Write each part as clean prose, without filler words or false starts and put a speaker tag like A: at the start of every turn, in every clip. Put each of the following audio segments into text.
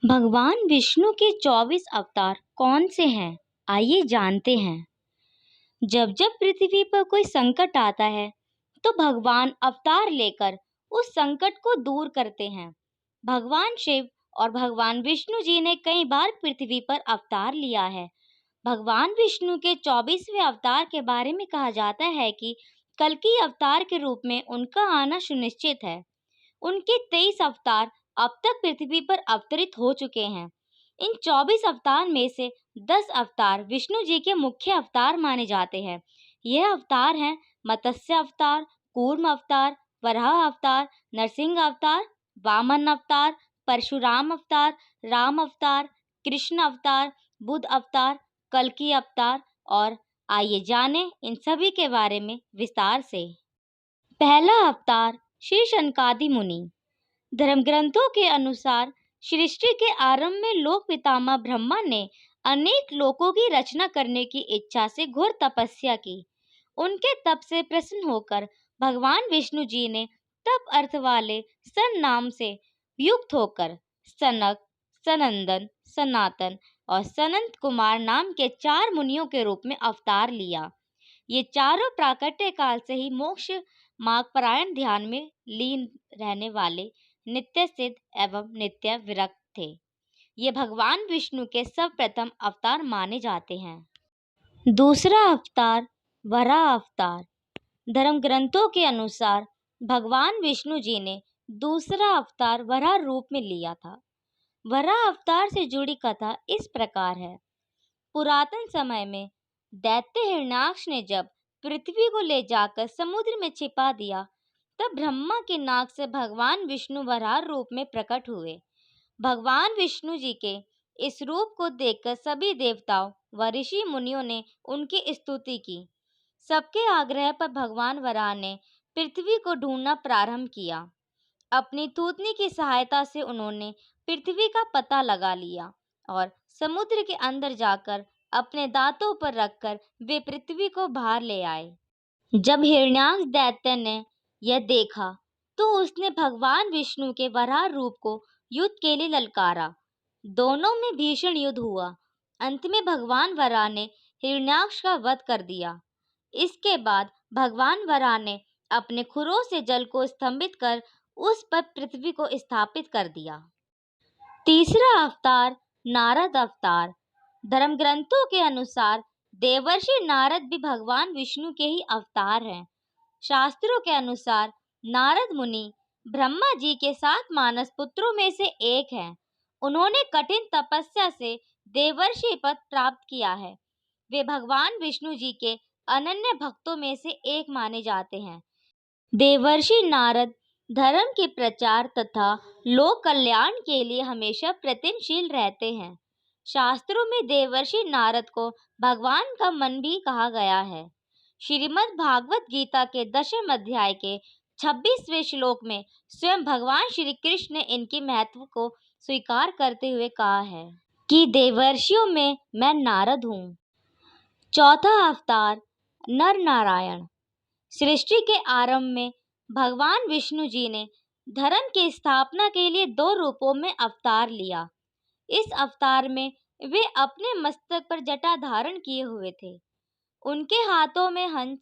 A: भगवान विष्णु के 24 अवतार कौन से हैं? आइए जानते हैं। जब जब पृथ्वी पर कोई संकट आता है, तो भगवान अवतार लेकर उस संकट को दूर करते हैं। भगवान शिव और भगवान विष्णु जी ने कई बार पृथ्वी पर अवतार लिया है। भगवान विष्णु के 24वें अवतार के बारे में कहा जाता है कि कल्कि अवतार के रूप में उनका आना सुनिश्चित है। उनके 23 अवतार अब तक पृथ्वी पर अवतरित हो चुके हैं। इन 24 अवतार में से 10 अवतार विष्णु जी के मुख्य अवतार माने जाते हैं। यह अवतार हैं मत्स्य अवतार, कूर्म अवतार, वराह अवतार, नरसिंह अवतार, वामन अवतार, परशुराम अवतार, राम अवतार, कृष्ण अवतार, बुद्ध अवतार, कल्कि अवतार। और आइए जानें इन सभी के बारे में विस्तार से। पहला अवतार श्री शनकादि मुनि। धर्म ग्रंथों के अनुसार सृष्टि के आरंभ में लोक पितामह ब्रह्मा ने अनेक लोकों की रचना करने की इच्छा से घोर तपस्या की। उनके तप से प्रसन्न होकर भगवान विष्णु जी ने तप अर्थ वाले सन नाम से युक्त होकर सनक, सनंदन, सनातन और सनंत कुमार नाम के 4 मुनियों के रूप में अवतार लिया। ये चारों प्राकट्य काल से ही मोक्ष मार्ग परायण ध्यान में लीन रहने वाले नित्य सिद्ध एवं नित्य विरक्त थे। ये भगवान विष्णु के सर्वप्रथम अवतार माने जाते हैं। दूसरा अवतार वराह अवतार। धर्म ग्रंथों के अनुसार भगवान विष्णु जी ने दूसरा अवतार वराह रूप में लिया था। वराह अवतार से जुड़ी कथा इस प्रकार है। पुरातन समय में दैत्य हिरण्याक्ष ने जब पृथ्वी को ले जाकर समुद्र में छिपा दिया, तब ब्रह्मा के नाक से भगवान विष्णु वराह रूप में प्रकट हुए। भगवान विष्णु जी के इस रूप को देखकर सभी देवताओं व ऋषि मुनियों ने उनकी स्तुति की। सबके आग्रह पर भगवान वराह ने पृथ्वी को ढूंढना प्रारंभ किया। अपनी थूथनी की सहायता से उन्होंने पृथ्वी का पता लगा लिया और समुद्र के अंदर जाकर अपने दांतों पर रखकर वे पृथ्वी को बाहर ले आए। जब हिरण्याक्ष दैत्य ने यह देखा, तो उसने भगवान विष्णु के वराह रूप को युद्ध के लिए ललकारा। दोनों में भीषण युद्ध हुआ। अंत में भगवान वराह ने हिरण्याक्ष का वध कर दिया। इसके बाद भगवान वराह ने अपने खुरों से जल को स्तंभित कर उस पर पृथ्वी को स्थापित कर दिया। तीसरा अवतार नारद अवतार। धर्म ग्रंथों के अनुसार देवर्षि नारद भी भगवान विष्णु के ही अवतार हैं। शास्त्रों के अनुसार नारद मुनि ब्रह्मा जी के 7 मानस पुत्रों में से एक हैं। उन्होंने कठिन तपस्या से देवर्षि पद प्राप्त किया है। वे भगवान विष्णु जी के अनन्य भक्तों में से एक माने जाते हैं। देवर्षि नारद धर्म के प्रचार तथा लोक कल्याण के लिए हमेशा प्रयत्नशील रहते हैं। शास्त्रों में देवर्षि नारद को भगवान का मन भी कहा गया है। श्रीमद् भागवत गीता के 10वें अध्याय के 26वें श्लोक में स्वयं भगवान श्री कृष्ण ने इनके महत्व को स्वीकार करते हुए कहा है कि देवर्षियों में मैं नारद हूँ। चौथा अवतार नर नारायण। सृष्टि के आरंभ में भगवान विष्णु जी ने धर्म की स्थापना के लिए 2 रूपों में अवतार लिया। इस अवतार में वे अपने मस्तक पर जटा धारण किए हुए थे। उनके हाथों में हंस,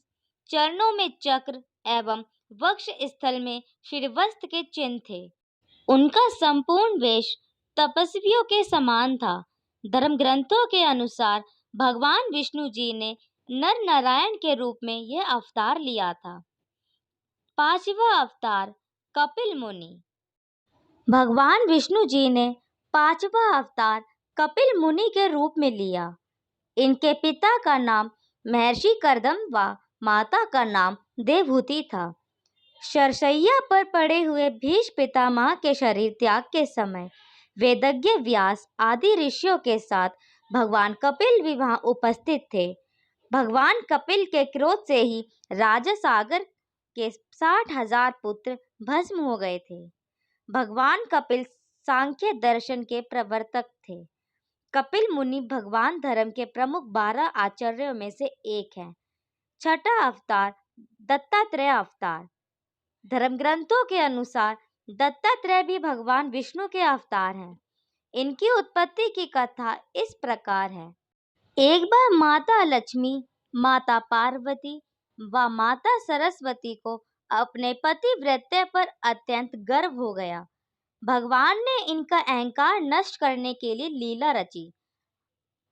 A: चरणों में चक्र एवं वक्ष स्थल में श्रीवत्स के चिन्ह थे। उनका संपूर्ण वेश तपस्वियों के समान था। धर्म ग्रंथों के अनुसार भगवान विष्णु जी ने नर नारायण के रूप में यह अवतार लिया था। पांचवा अवतार कपिल मुनि। भगवान विष्णु जी ने 5वां अवतार कपिल मुनि के रूप में लिया। इनके पिता का नाम महर्षि कर्दम व माता का नाम देवहूति था। शरशैया पर पड़े हुए भीष्म पितामह के शरीर त्याग के समय वेदज्ञ व्यास आदि ऋषियों के साथ भगवान कपिल भी वहां उपस्थित थे। भगवान कपिल के क्रोध से ही राजसागर के 60,000 पुत्र भस्म हो गए थे। भगवान कपिल सांख्य दर्शन के प्रवर्तक थे। कपिल मुनि भगवान धर्म के प्रमुख 12 आचार्यों में से एक हैं। छठा अवतार दत्तात्रेय अवतार। धर्म ग्रंथों के अनुसार दत्तात्रेय भी भगवान विष्णु के अवतार हैं। इनकी उत्पत्ति की कथा इस प्रकार है। एक बार माता लक्ष्मी, माता पार्वती व माता सरस्वती को अपने पतिव्रत्य पर अत्यंत गर्व हो गया। भगवान ने इनका अहंकार नष्ट करने के लिए लीला रची।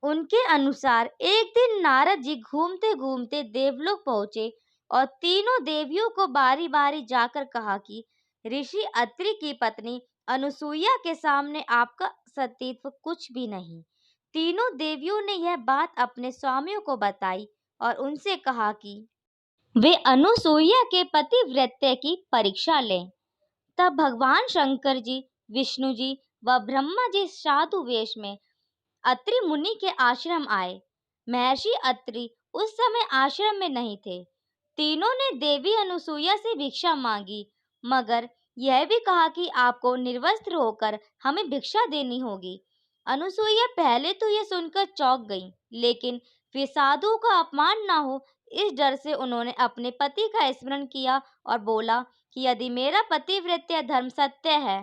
A: उनके अनुसार एक दिन नारद जी घूमते घूमते देवलोक पहुंचे और तीनों देवियों को बारी बारी जाकर कहा कि ऋषि अत्रि की पत्नी अनुसुईया के सामने आपका सतीत्व कुछ भी नहीं। तीनों देवियों ने यह बात अपने स्वामियों को बताई और उनसे कहा कि वे अनुसुईया के पतिव्रत्य की परीक्षा लें। तब भगवान शंकर जी, विष्णु जी व ब्रह्मा जी साधु वेश में अत्रि मुनि के आश्रम आए। महर्षि अत्रि उस समय आश्रम में नहीं थे। तीनों ने देवी अनुसुईया से भिक्षा मांगी, मगर यह भी कहा कि आपको निर्वस्त्र होकर हमें भिक्षा देनी होगी। अनुसुईया पहले तो यह सुनकर चौंक गई, लेकिन फिर साधु का अपमान ना हो इस डर से उन्होंने अपने पति का स्मरण किया और बोला कि यदि मेरा पतिव्रत्य धर्म सत्य है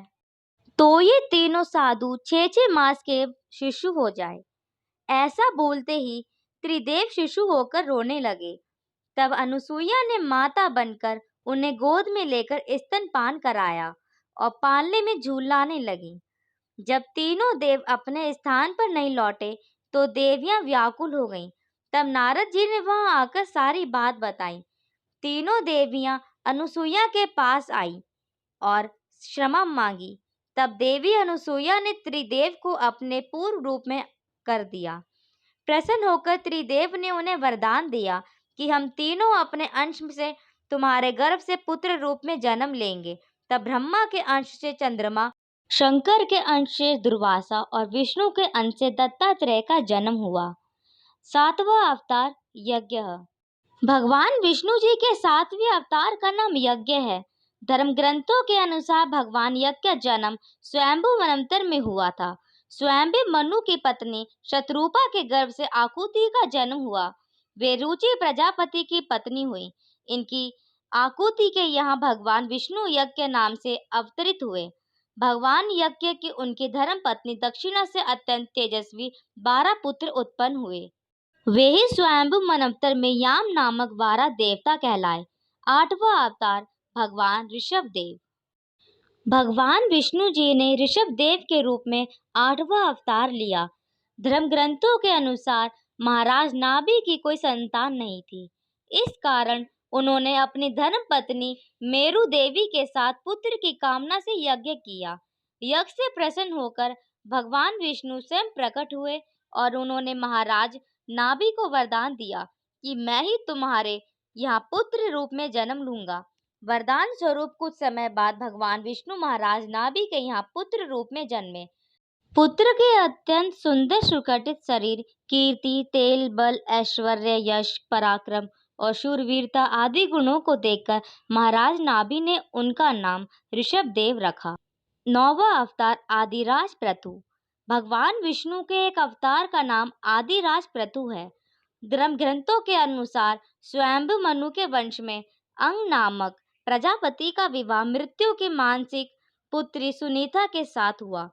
A: तो ये तीनों साधु 6-6 मास के शिशु हो जाए। ऐसा बोलते ही त्रिदेव शिशु होकर रोने लगे। तब अनुसुईया ने माता बनकर उन्हें गोद में लेकर स्तनपान कराया और पालने में झूलाने लगी। जब तीनों देव अपने स्थान पर नहीं लौटे तो देवियां व्याकुल हो गईं। तब नारद जी ने वहां आकर सारी बात बताई। तीनों देवियां अनुसुईया के पास आई और क्षमा मांगी। तब देवी अनुसुईया ने त्रिदेव को अपने पूर्व रूप में कर दिया। प्रसन्न होकर त्रिदेव ने उन्हें वरदान दिया कि हम तीनों अपने अंश से तुम्हारे गर्भ से पुत्र रूप में जन्म लेंगे। तब ब्रह्मा के अंश से चंद्रमा, शंकर के अंश से दुर्वासा और विष्णु के अंश से दत्तात्रेय का जन्म हुआ। 7वां अवतार यज्ञ। भगवान विष्णु जी के 7वें अवतार का नाम यज्ञ है। धर्म ग्रंथों के अनुसार भगवान यज्ञ का जन्म स्वयंभू वनांतर में हुआ था। स्वयंभू मनु की पत्नी शत्रुपा के गर्भ से आकुति का जन्म हुआ। वे रुचि प्रजापति की पत्नी हुई। इनकी आकुति के यहाँ भगवान विष्णु यज्ञ के नाम से अवतरित हुए। भगवान यज्ञ की उनकी धर्म पत्नी दक्षिणा से अत्यंत तेजस्वी 12 पुत्र उत्पन्न हुए। वे ही स्वयंभू मनवंतर में याम नामक 12 देवता कहलाए। 8वां अवतार भगवान ऋषभ देव। भगवान विष्णु जी ने ऋषभ देव के रूप में 8वां अवतार लिया। धर्म ग्रंथों के अनुसार महाराज नाभि की कोई संतान नहीं थी। इस कारण उन्होंने अपनी धर्म पत्नी मेरु देवी के साथ पुत्र की कामना से यज्ञ किया। यज्ञ से प्रसन्न होकर भगवान विष्णु स्वयं प्रकट हुए और उन्होंने महाराज नाभि को वरदान दिया कि मैं ही तुम्हारे यहाँ पुत्र रूप में जन्म लूंगा। वरदान स्वरूप कुछ समय बाद भगवान विष्णु महाराज नाभि के यहाँ पुत्र रूप में जन्मे। पुत्र के अत्यंत सुंदर सुगठित शरीर, कीर्ति, तेल, बल, ऐश्वर्य, यश, पराक्रम और शूरवीरता आदि गुणों को देखकर महाराज नाभि ने उनका नाम ऋषभ देव रखा। 9वां अवतार आदिराज प्रथु। भगवान विष्णु के एक अवतार का नाम आदिराज प्रथु है। धर्म ग्रंथों के अनुसार स्वयंभू मनु के वंश में अंग नामक प्रजापति का विवाह मृत्यु की मानसिक पुत्री सुनीता के साथ हुआ।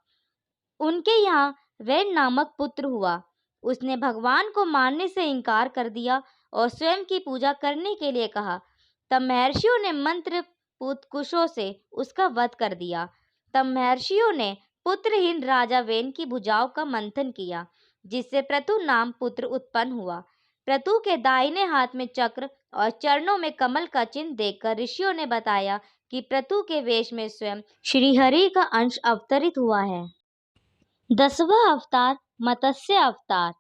A: उनके यहाँ वैन नामक पुत्र हुआ। उसने भगवान को मानने से इनकार कर दिया और स्वयं की पूजा करने के लिए कहा। तब महर्षियों ने मंत्र पूत कुशों से उसका वध कर दिया। तब महर्षियों ने पुत्रहीन राजा वेन की भुजाओं का मंथन किया, जिससे प्रथु नाम पुत्र उत्पन्न हुआ। प्रथु के दाहिने हाथ में चक्र और चरणों में कमल का चिन्ह देखकर ऋषियों ने बताया कि प्रथु के वेश में स्वयं श्रीहरि का अंश अवतरित हुआ है। 10वां अवतार मत्स्य अवतार।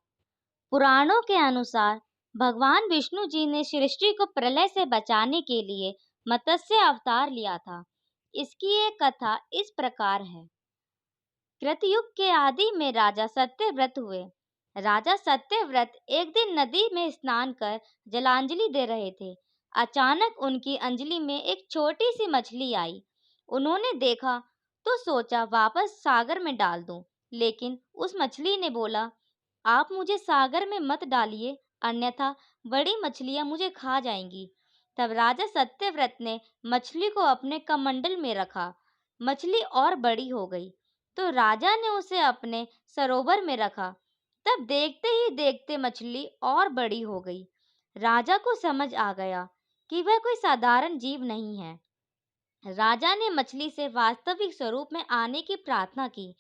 A: पुराणों के अनुसार भगवान विष्णु जी ने सृष्टि को प्रलय से बचाने के लिए मत्स्य अवतार लिया था। इसकी एक कथा इस प्रकार है। कृतयुग के आदि में राजा सत्यव्रत हुए। राजा सत्यव्रत एक दिन नदी में स्नान कर जलांजलि दे रहे थे। अचानक उनकी अंजलि में एक छोटी सी मछली आई। उन्होंने देखा तो सोचा वापस सागर में डाल दूं, लेकिन उस मछली ने बोला, आप मुझे सागर में मत डालिए, अन्यथा बड़ी मछलियां मुझे खा जाएंगी। तब राजा सत्यव्रत ने मछली को अपने कमंडल में रखा। मछली और बड़ी हो गई तो राजा ने उसे अपने सरोवर में रखा। तब देखते ही देखते मछली और बड़ी हो गई। राजा को समझ आ गया कि वह कोई साधारण जीव नहीं है। राजा ने मछली से वास्तविक स्वरूप में आने की प्रार्थना की।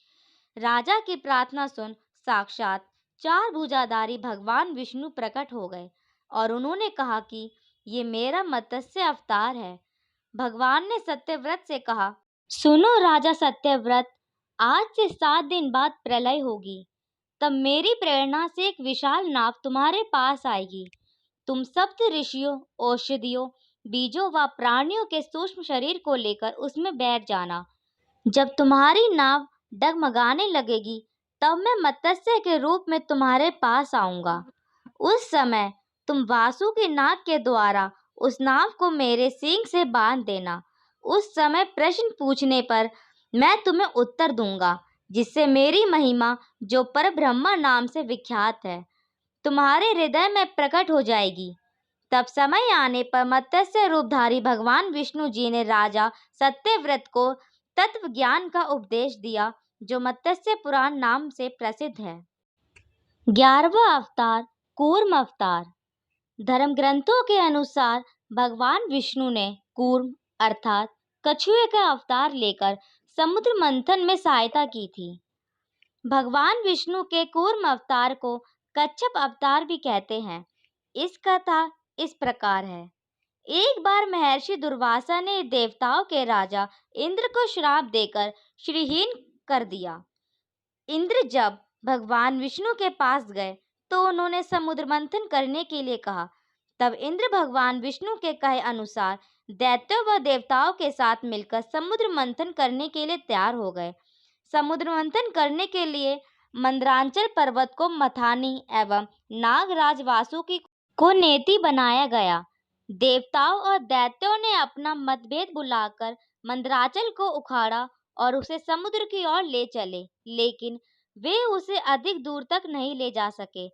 A: राजा की प्रार्थना सुन साक्षात चार भुजाधारी भगवान विष्णु प्रकट हो गए और उन्होंने कहा कि ये मेरा मत्स्य अवतार है। भगवान ने सत्यव्रत से कहा, सुनो राजा सत्यव्रत, आज से 7 दिन बाद प्रलय होगी। तब मेरी प्रेरणा से एक विशाल नाव तुम्हारे पास आएगी। तुम सप्त ऋषियों, औषधियों, बीजों व प्राणियों के सूक्ष्म शरीर को लेकर उसमें बैठ जाना। जब तुम्हारी नाव डगमगाने लगेगी, तब मैं मत्स्य के रूप में तुम्हारे पास आऊंगा। उस समय तुम वासुकी नाग के द्वारा उस नाव को मेरे सींग से बांध देना। उस समय प्रश्न पूछने पर मैं तुम्हें उत्तर दूंगा, जिससे मेरी महिमा, जो परब्रह्मा नाम से विख्यात है, तुम्हारे हृदय में प्रकट हो जाएगी। तब समय आने पर मत्स्य रूपधारी भगवान विष्णु जी ने राजा सत्यव्रत को तत्व ज्ञान का उपदेश दिया, जो मत्स्य पुराण नाम से प्रसिद्ध है। 11वां अवतार कूर्म अवतार। धर्म ग्रंथों के अनुसार भगवान विष्णु ने कूर्म अर्थात कछुए का अवतार लेकर समुद्र मंथन में सहायता की थी। भगवान विष्णु के कूर्म अवतार को कच्छप अवतार भी कहते हैं। इस कथा इस प्रकार है। एक बार महर्षि दुर्वासा ने देवताओं के राजा इंद्र को श्राप देकर श्रीहीन कर दिया। इंद्र जब भगवान विष्णु के पास गए तो उन्होंने समुद्र मंथन करने के लिए कहा। तब इंद्र भगवान विष्णु के कहे अनुसार दैत्यों व देवताओं के साथ मिलकर समुद्र मंथन करने के लिए तैयार हो गए। समुद्र मंथन करने के लिए मंदरांचल पर्वत को मथानी एवं नागराज वासुकी को नेति बनाया गया। देवताओं और दैत्यों ने अपना मतभेद बुलाकर मंदराचल को उखाड़ा और उसे समुद्र की ओर ले चले, लेकिन वे उसे अधिक दूर तक नहीं ले जा सके।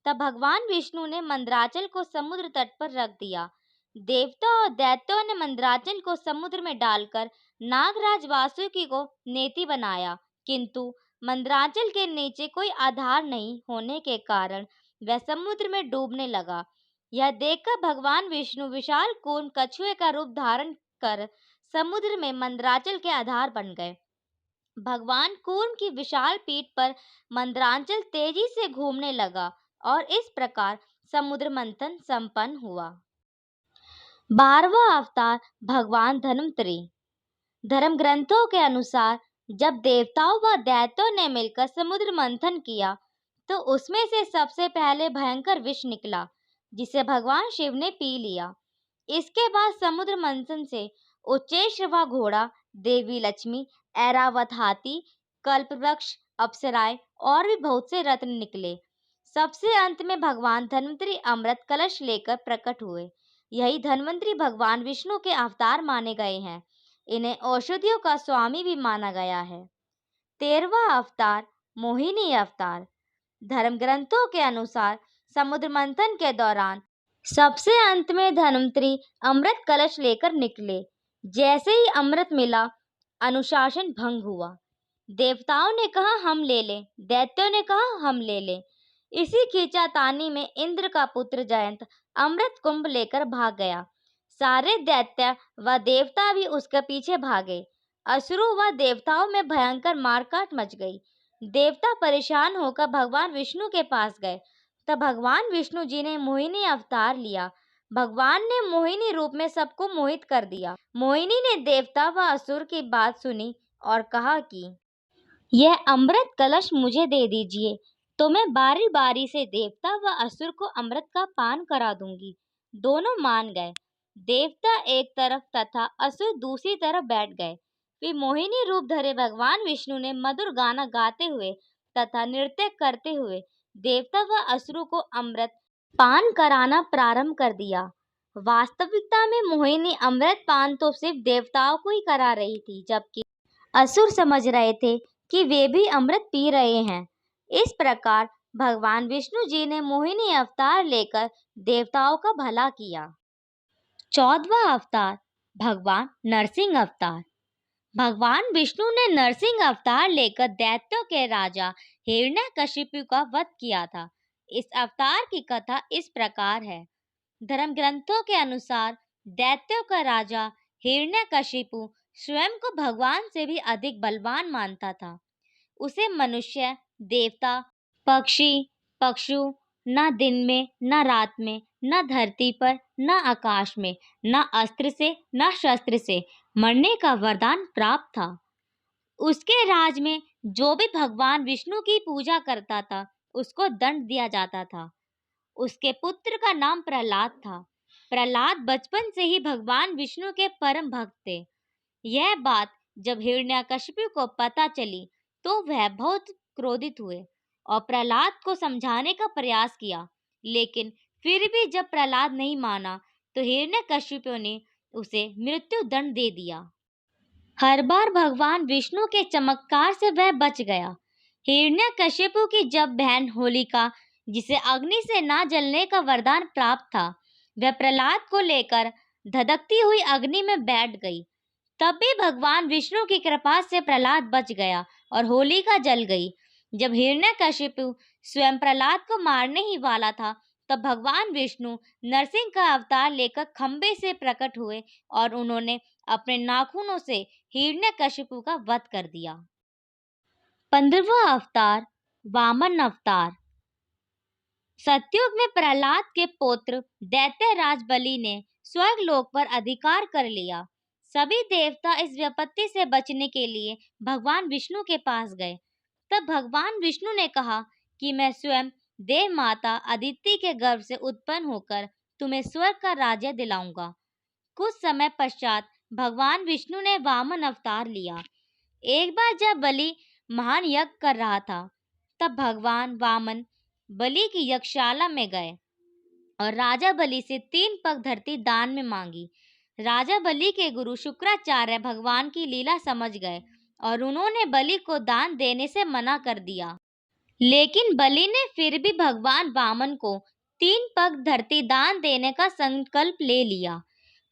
A: तब भगवान विष्णु ने मंदराचल को समुद्र तट पर रख दिया। देवता और दैत्यों ने मंदराचल को समुद्र में डालकर नागराज वासुकी को नेति बनाया, किंतु मंदराचल के नीचे कोई आधार नहीं होने के कारण वह समुद्र में डूबने लगा। यह देखकर भगवान विष्णु विशाल कूर्म कछुए का रूप धारण कर समुद्र में मंदराचल के आधार बन गए। भगवान कूर्म की विशाल पीठ पर मंदराचल तेजी से घूमने लगा और इस प्रकार समुद्र मंथन संपन्न हुआ। 12वां अवतार भगवान धन्वंतरि। धर्म ग्रंथों के अनुसार जब देवताओं व दैत्यों ने मिलकर समुद्र मंथन किया तो उसमें से सबसे पहले भयंकर विष निकला, जिसे भगवान शिव ने पी लिया। इसके बाद समुद्र मंथन से उच्चैश्रवा घोड़ा, देवी लक्ष्मी, ऐरावत हाथी, कल्पवृक्ष, अप्सराएं और भी बहुत से रत्न निकले। सबसे अंत में भगवान धन्वंतरि अमृत कलश लेकर प्रकट हुए। यही धन्वंतरि भगवान विष्णु के अवतार माने गए हैं। इन्हें औषधियों का स्वामी भी माना गया है। 13वां अवतार मोहिनी अवतार। धर्म ग्रंथों के अनुसार समुद्र मंथन के दौरान सबसे अंत में धन्वंतरि अमृत कलश लेकर निकले। जैसे ही अमृत मिला, अनुशासन भंग हुआ। देवताओं ने कहा हम ले लें, दैत्यों ने कहा हम ले लें। इसी खींचातानी में इंद्र का पुत्र जयंत अमृत कुंभ लेकर भाग गया। सारे दैत्य व देवता भी उसके पीछे भागे। असुरों व देवताओं में भयंकर मारकाट मच गई। देवता परेशान होकर भगवान विष्णु के पास गए। तब भगवान विष्णु जी ने मोहिनी अवतार लिया। भगवान ने मोहिनी रूप में सबको मोहित कर दिया। मोहिनी ने देवता व असुर की बात सुनी और कहा कि यह अमृत कलश मुझे दे दीजिए, तो मैं बारी बारी से देवता व असुर को अमृत का पान करा दूंगी। दोनों मान गए। देवता एक तरफ तथा असुर दूसरी तरफ बैठ गए। फिर मोहिनी रूप धरे भगवान विष्णु ने मधुर गाना गाते हुए तथा नृत्य करते हुए देवता व असुरों को अमृत पान कराना प्रारंभ कर दिया। वास्तविकता में मोहिनी अमृत पान तो सिर्फ देवताओं को ही करा रही थी, जबकि असुर समझ रहे थे कि वे भी अमृत पी रहे हैं। इस प्रकार भगवान विष्णु जी ने मोहिनी अवतार लेकर देवताओं का भला किया। 14वां अवतार भगवान नरसिंह अवतार। भगवान विष्णु ने नरसिंह अवतार लेकर दैत्यों के राजा हिरण्यकशिपु का वध किया था। इस अवतार की कथा इस प्रकार है। धर्म ग्रंथों के अनुसार दैत्यों का राजा हिरण्यकशिपु स्वयं को भगवान से भी अधिक बलवान मानता था। उसे मनुष्य, देवता, पक्षी, पशु न दिन में न रात में, न धरती पर न आकाश में, न अस्त्र से न शस्त्र से मरने का वरदान प्राप्त था। उसके राज में जो भी भगवान विष्णु की पूजा करता था उसको दंड दिया जाता था। उसके पुत्र का नाम प्रहलाद था। प्रहलाद बचपन से ही भगवान विष्णु के परम भक्त थे। यह बात जब हिरण्यकशिपु को पता चली तो वह बहुत क्रोधित हुए और प्रहलाद को समझाने का प्रयास किया, लेकिन फिर भी जब प्रहलाद नहीं माना तो हिरण्यकशिपु ने उसे मृत्यु दंड दे दिया। हर बार भगवान विष्णु के चमत्कार से वह बच गया। हिरण्यकशिपु की जब बहन होलिका, जिसे अग्नि से ना जलने का वरदान प्राप्त था, वह प्रहलाद को लेकर धधकती हुई अग्नि में बैठ गई। तब भी भगवान विष्णु की कृपा से प्रहलाद बच गया और होलिका जल गई। जब हिरण्यकशिपु स्वयं प्रहलाद को मारने ही वाला था, तब भगवान विष्णु नरसिंह का अवतार लेकर खंबे से प्रकट हुए और उन्होंने अपने नाखूनों से हिरण्यकशिपु का वध कर दिया। 15वां अवतार वामन अवतार। सतयुग में प्रहलाद के पुत्र दैत्यराज बलि ने स्वर्गलोक पर अधिकार कर लिया। सभी देवता इस विपत्ति से बचने के लिए भगवान विष्णु के पास गए। तब भगवान विष्णु ने कहा कि मैं स्वयं देव माता अदिति के गर्भ से उत्पन्न होकर तुम्हें स्वर्ग का राज्य दिलाऊंगा। कुछ समय पश्चात भगवान विष्णु ने वामन अवतार लिया। एक बार जब बलि महान यज्ञ कर रहा था, तब भगवान वामन बलि की यज्ञशाला में गए और राजा बलि से 3 पग धरती दान में मांगी। राजा बलि के गुरु शुक्राचार्य भगवान की लीला समझ गए और उन्होंने बलि को दान देने से मना कर दिया। लेकिन बलि ने फिर भी भगवान वामन को 3 पग धरती दान देने का संकल्प ले लिया।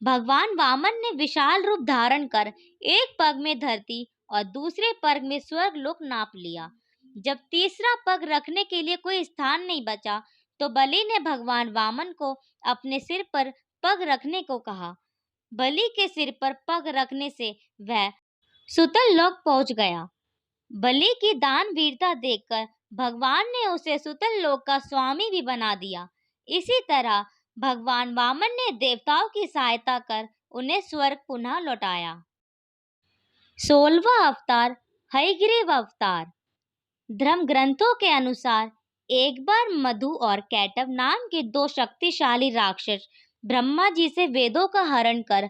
A: भगवान वामन ने विशाल रूप धारण कर एक पग में धरती और दूसरे पग में स्वर्ग लोक नाप लिया। जब तीसरा पग रखने के लिए कोई स्थान नहीं बचा, तो बलि ने भगवान वामन को अपने सिर पर पग रखने को कहा। बलि के सिर पर पग रखने से वह सुतल लोक पहुंच गया। बलि की दान वीरता देखकर भगवान ने उसे सुतल लोक का स्वामी भी बना दिया। इसी तरह भगवान वामन ने देवताओं की सहायता कर उन्हें स्वर्ग पुनः लौटाया। 16वां अवतार हयग्रीव अवतार। धर्म ग्रंथों के अनुसार एक बार मधु और कैटव नाम के 2 शक्तिशाली राक्षस ब्रह्मा जी से वेदों का हरण कर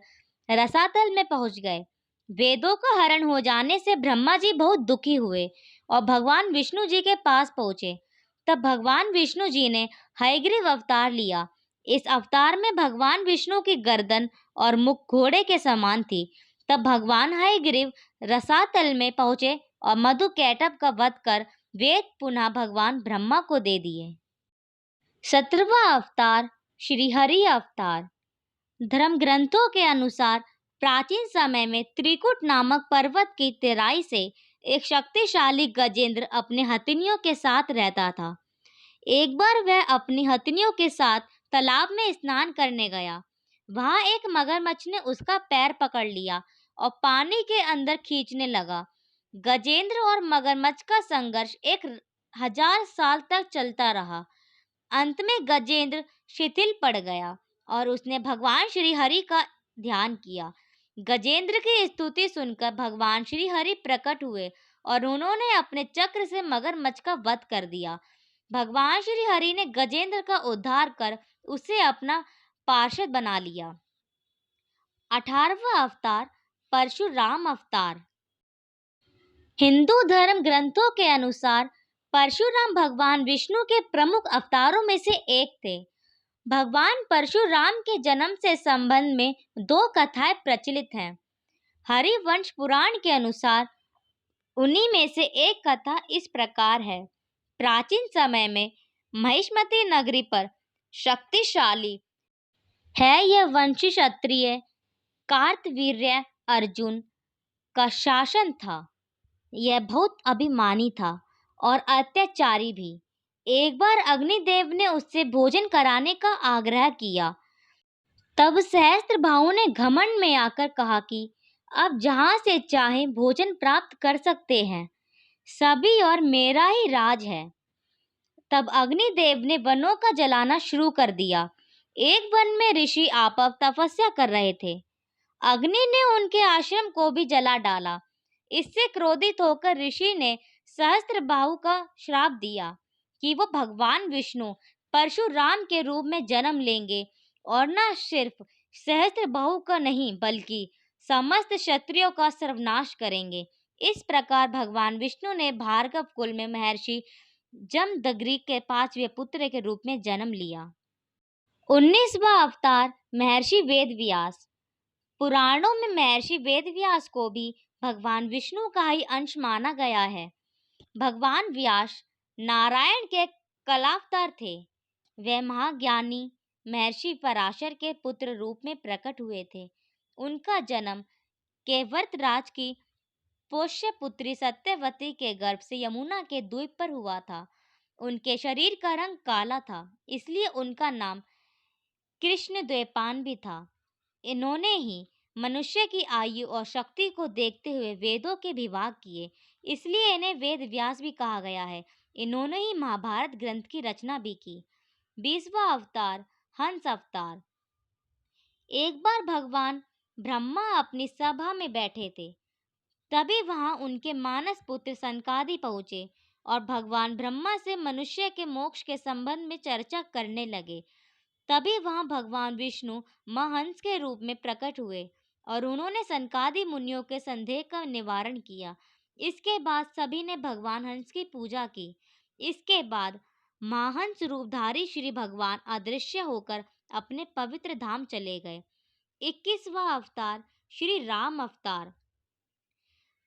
A: रसातल में पहुंच गए। वेदों का हरण हो जाने से ब्रह्मा जी बहुत दुखी हुए और भगवान विष्णु जी के पास पहुंचे। तब भगवान विष्णु जी ने हयग्रीव अवतार लिया। इस अवतार में भगवान विष्णु की गर्दन और मुख घोड़े के समान थी। तब भगवान हयग्रीव रसातल में पहुंचे और मधु कैटव का वध कर वेद पुनः भगवान ब्रह्मा को दे दिए। 17वां अवतार श्रीहरि अवतार। धर्म ग्रंथों के अनुसार प्राचीन समय में त्रिकुट नामक पर्वत की तराई से एक शक्तिशाली गजेंद्र अपने हथिनियों के साथ रहता था। एक बार वह अपनी हथिनियों के साथ तालाब में स्नान करने गया। वहां एक मगरमच्छ ने उसका पैर पकड़ लिया और पानी के अंदर खींचने लगा। गजेंद्र और मगरमच्छ का संघर्ष 1000 साल तक चलता रहा। अंत में गजेंद्र शिथिल पड़ गया और उसने भगवान श्री हरि का ध्यान किया। गजेंद्र की स्तुति सुनकर भगवान श्री हरि प्रकट हुए और उन्होंने अपने चक्र से मगरमच्छ का वध कर दिया। भगवान श्री हरि ने गजेंद्र का उद्धार कर उसे अपना पार्षद बना लिया। 18वां अवतार परशुराम अवतार। हिंदू धर्म ग्रंथों के अनुसार परशुराम भगवान विष्णु के प्रमुख अवतारों में से एक थे। भगवान परशुराम के जन्म से संबंध में 2 कथाएं प्रचलित हैं। हरिवंश पुराण के अनुसार उन्हीं में से एक कथा इस प्रकार है। प्राचीन समय में महिष्मती नगरी पर शक्तिशाली है यह वंशी क्षत्रिय कार्तवीर्य अर्जुन का शासन था। यह बहुत अभिमानी था और अत्याचारी भी। एक बार अग्निदेव ने उससे भोजन कराने का आग्रह किया। तब सहस्त्रबाहु ने घमंड में आकर कहा कि अब जहां से चाहे भोजन प्राप्त कर सकते हैं, सभी और मेरा ही राज है। तब अग्निदेव ने वनों का जलाना शुरू कर दिया। एक वन में ऋषि आपव तपस्या कर रहे थे। अग्नि ने उनके आश्रम को भी जला डाला। इससे क्रोधित होकर ऋषि ने सहस्त्रबाहु का श्राप दिया कि वो भगवान विष्णु परशुराम के रूप में जन्म लेंगे और न सिर्फ सहस्त्रबाहु का नहीं बल्कि समस्त क्षत्रियों का सर्वनाश करेंगे। इस प्रकार भगवान विष्णु ने भार्गव कुल में महर्षि जमदग्नि के 5वें पुत्र के रूप में जन्म लिया। 19वां अवतार महर्षि वेदव्यास। पुराणों में महर्षि वेदव्यास को भी भगवान विष्णु का ही अंश माना गया है। भगवान व्यास नारायण के कलावतार थे। वे महाज्ञानी महर्षि पराशर के पुत्र रूप में प्रकट हुए थे। उनका जन्म केवर्तराज की पोष्य पुत्री सत्यवती के गर्भ से यमुना के द्वीप पर हुआ था। उनके शरीर का रंग काला था, इसलिए उनका नाम कृष्ण द्वैपायन भी था। इन्होंने ही मनुष्य की आयु और शक्ति को देखते हुए वेदों के विभाग किए, इसलिए इन्हें वेद व्यास भी कहा गया है। इन्होंने ही महाभारत ग्रंथ की रचना भी की। 20वां अवतार हंस अवतार। एक बार भगवान ब्रह्मा अपनी सभा में बैठे थे। तभी वहां उनके मानस पुत्र सनकादि पहुंचे और भगवान ब्रह्मा से मनुष्य के मोक्ष के संबंध में चर्चा करने लगे। तभी वहां भगवान विष्णु महंस के रूप में प्रकट हुए और उन्होंने सनकादि मुनियों के संदेह का निवारण किया। इसके बाद सभी ने भगवान हंस की पूजा की। इसके बाद महाहंस रूपधारी श्री भगवान अदृश्य होकर अपने पवित्र धाम चले गए। 21वां अवतार श्री राम अवतार।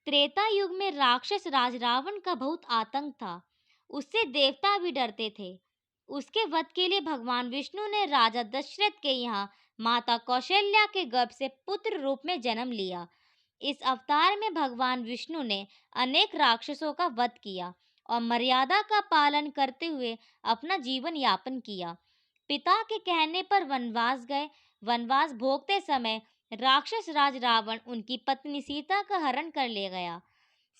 A: त्रेता युग में राक्षस राज रावण का बहुत आतंक था। उससे देवता भी डरते थे। उसके वध के लिए भगवान विष्णु ने राजा दशरथ के यहाँ माता कौशल्या के गर्भ से पुत्र रूप में जन्म लिया। इस अवतार में भगवान विष्णु ने अनेक राक्षसों का वध किया और मर्यादा का पालन करते हुए अपना जीवन यापन किया। पिता के कहने पर वनवास गए। वनवास भोगते समय राक्षस राज रावण उनकी पत्नी सीता का हरण कर ले गया।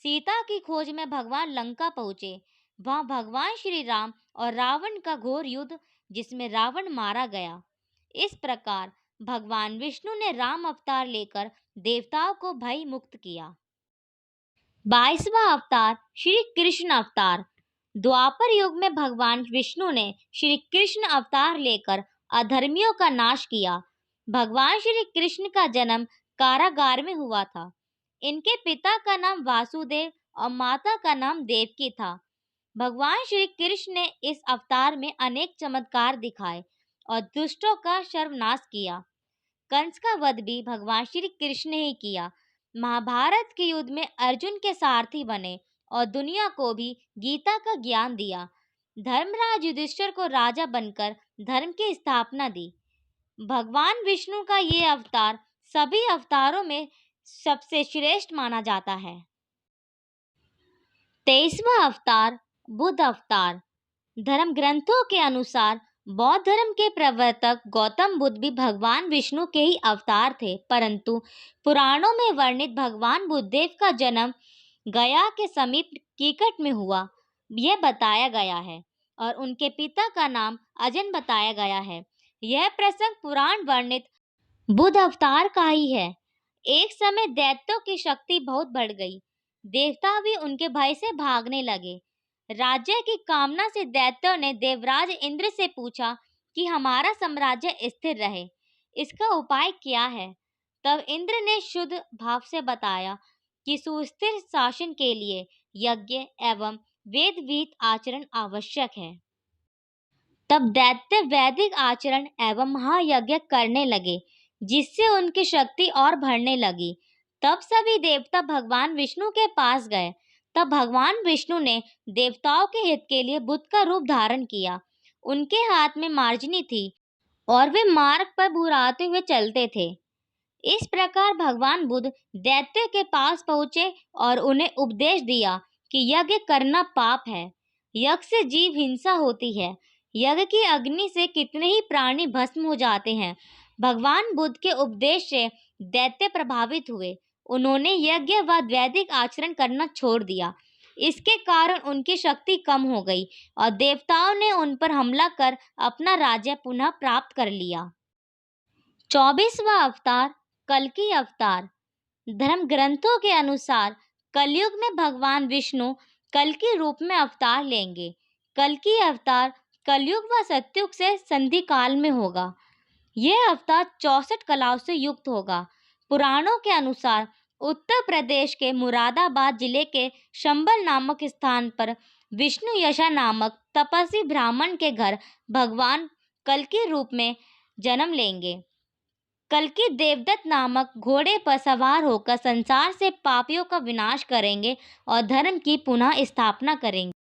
A: सीता की खोज में भगवान लंका पहुंचे। वहां भगवान श्री राम और रावण का घोर युद्ध, जिसमें रावण मारा गया। इस प्रकार भगवान विष्णु ने राम अवतार लेकर देवताओं को भय मुक्त किया। 22वां अवतार श्री कृष्ण अवतार। द्वापर युग में भगवान विष्णु ने श्री कृष्ण अवतार लेकर अधर्मियों का नाश किया। भगवान श्री कृष्ण का जन्म कारागार में हुआ था। इनके पिता का नाम वासुदेव और माता का नाम देवकी था। भगवान श्री कृष्ण ने इस अवतार में अनेक चमत्कार दिखाए और दुष्टों का सर्वनाश किया। कंस का वध भी भगवान श्री कृष्ण ने ही किया। महाभारत के युद्ध में अर्जुन के सारथी बने और दुनिया को भी गीता का ज्ञान दिया। धर्मराज युधिष्ठिर को राजा बनकर धर्म की स्थापना दी। भगवान विष्णु का ये अवतार सभी अवतारों में सबसे श्रेष्ठ माना जाता है। 23वां अवतार बुद्ध अवतार। धर्म ग्रंथों के अनुसार बौद्ध धर्म के प्रवर्तक गौतम बुद्ध भी भगवान विष्णु के ही अवतार थे, परंतु पुराणों में वर्णित भगवान बुद्धदेव का जन्म गया के समीप कीकट में हुआ, यह बताया गया है, और उनके पिता का नाम अजन बताया गया है। यह प्रसंग पुराण वर्णित बुद्ध अवतार का ही है। एक समय दैत्यों की शक्ति बहुत बढ़ गई। देवता भी उनके भय से भागने लगे। राज्य की कामना से दैत्यों ने देवराज इंद्र से पूछा कि हमारा साम्राज्य स्थिर रहे, इसका उपाय क्या है। तब इंद्र ने शुद्ध भाव से बताया कि सुस्थिर शासन के लिए यज्ञ एवं वेद विहित आचरण आवश्यक है। तब दैत्य वैदिक आचरण एवं महायज्ञ करने लगे, जिससे उनकी शक्ति और बढ़ने लगी। तब सभी देवता भगवान विष्णु के पास गए। तब भगवान विष्णु ने देवताओं के हित के लिए बुद्ध का रूप धारण किया। उनके हाथ में मार्जनी थी और वे मार्ग पर बुराते हुए चलते थे। इस प्रकार भगवान बुद्ध दैत्यों के पास पहुंचे और उन्हें उपदेश दिया कि यज्ञ करना पाप है। यज्ञ से जीव हिंसा होती है। यज्ञ की अग्नि से कितने ही प्राणी भस्म हो जाते हैं। भगवान बुद्ध के उपदेश से दैत्य प्रभावित हुए। उन्होंने यज्ञ व वैदिक आचरण करना छोड़ दिया। इसके कारण उनकी शक्ति कम हो गई और देवताओं ने उन पर हमला कर अपना राज्य पुनः प्राप्त कर लिया। 24वां अवतार कल्कि अवतार। धर्म ग्रंथों के अनुसार कलयुग में भगवान विष्णु कल्कि रूप में अवतार लेंगे। कल्कि अवतार कलयुग व सतयुग से संधि काल में होगा। यह अवतार 64 कलाओं से युक्त होगा। पुराणों के अनुसार उत्तर प्रदेश के मुरादाबाद जिले के शंबल नामक स्थान पर विष्णु यशा नामक तपस्वी ब्राह्मण के घर भगवान कल्कि रूप में जन्म लेंगे। कल्कि देवदत्त नामक घोड़े पर सवार होकर संसार से पापियों का विनाश करेंगे और धर्म की पुनः स्थापना करेंगे।